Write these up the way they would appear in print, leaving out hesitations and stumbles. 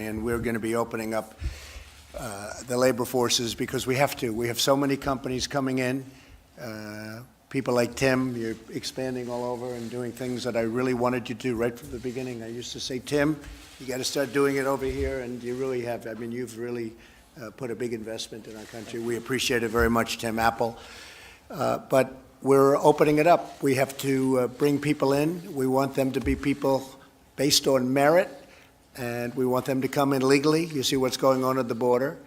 and we're going to be opening up the labor forces because we have to. We have so many companies coming in. People like Tim, you're expanding all over and doing things that I really wanted you to do right from the beginning. I used to say, Tim, you got to start doing it over here, and you really have. I mean, you've really put a big investment in our country. We appreciate it very much, Tim Apple. But we're opening it up. We have to bring people in. We want them to be people based on merit, and we want them to come in legally. You see what's going on at the border,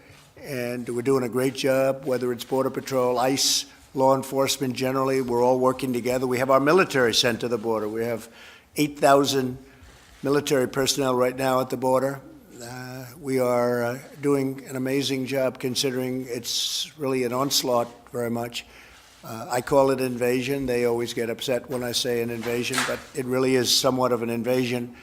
and we're doing a great job, whether it's Border Patrol, ICE, law enforcement generally. We're all working together. We have our military sent to the border. We have 8,000 military personnel right now at the border. We are doing an amazing job considering it's really an onslaught very much. I call it invasion. They always get upset when I say an invasion, but it really is somewhat of an invasion.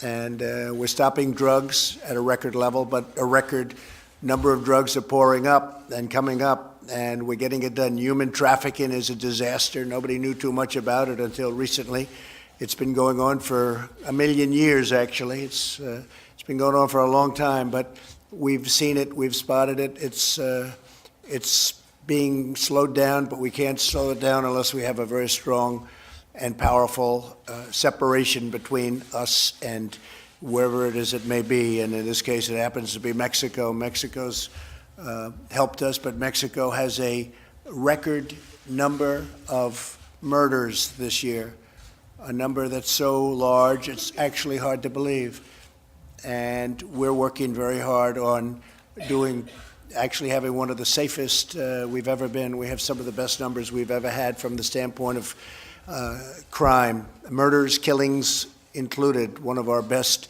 And we're stopping drugs at a record level, but a record number of drugs are pouring up and coming up, and we're getting it done. Human trafficking is a disaster. Nobody knew too much about it until recently. It's been going on for a million years, actually. It's been going on for a long time, but we've seen it, we've spotted it. It's being slowed down, but we can't slow it down unless we have a very strong and powerful separation between us and wherever it is it may be. And in this case, it happens to be Mexico. Mexico's helped us, but Mexico has a record number of murders this year, a number that's so large it's actually hard to believe. And we're working very hard on actually having one of the safest we've ever been. We have some of the best numbers we've ever had from the standpoint of crime, murders, killings included. One of our best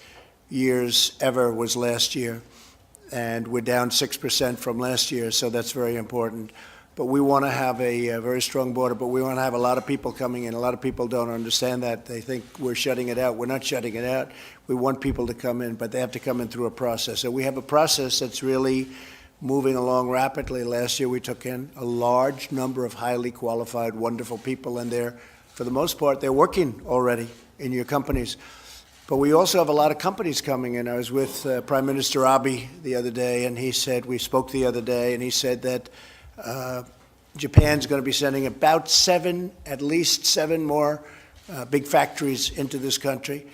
years ever was last year, and we're down 6% from last year, so that's very important. But we want to have a very strong border, but we want to have a lot of people coming in. A lot of people don't understand that. They think we're shutting it out. We're not shutting it out. We want people to come in, but they have to come in through a process. So we have a process that's really moving along rapidly. Last year we took in a large number of highly qualified, wonderful people, and for the most part, they're working already in your companies. But we also have a lot of companies coming in. I was with Prime Minister Abe the other day, and he said, we spoke the other day, and he said that Japan's going to be sending about at least seven more big factories into this country.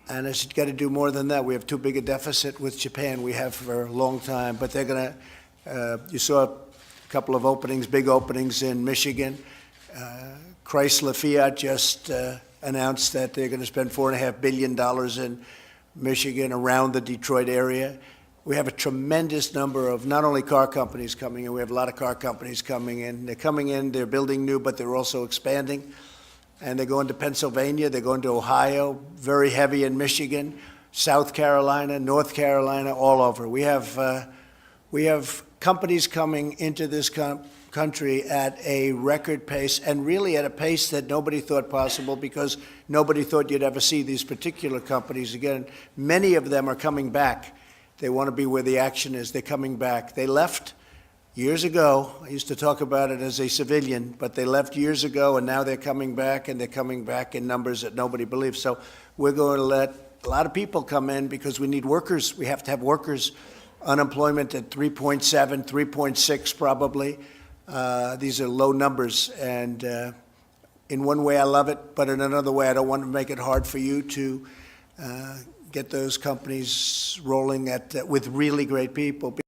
And I said, got to do more than that. We have too big a deficit with Japan. We have for a long time. But they're going to, you saw a couple of openings, big openings in Michigan. Chrysler Fiat just announced that they're going to spend $4.5 billion in Michigan around the Detroit area. We have a tremendous number of not only car companies coming in, we have a lot of car companies coming in. They're coming in, they're building new, but they're also expanding. And they're going to Pennsylvania, they're going to Ohio, very heavy in Michigan, South Carolina, North Carolina, all over. We have companies coming into this country at a record pace, and really at a pace that nobody thought possible, because nobody thought you'd ever see these particular companies again. Many of them are coming back. They want to be where the action is. They're coming back. They left years ago. I used to talk about it as a civilian, but they left years ago, and now they're coming back, and they're coming back in numbers that nobody believes. So we're going to let a lot of people come in because we need workers. We have to have workers. Unemployment at 3.7, 3.6 probably. These are low numbers, and in one way I love it, but in another way I don't want to make it hard for you to get those companies rolling with really great people.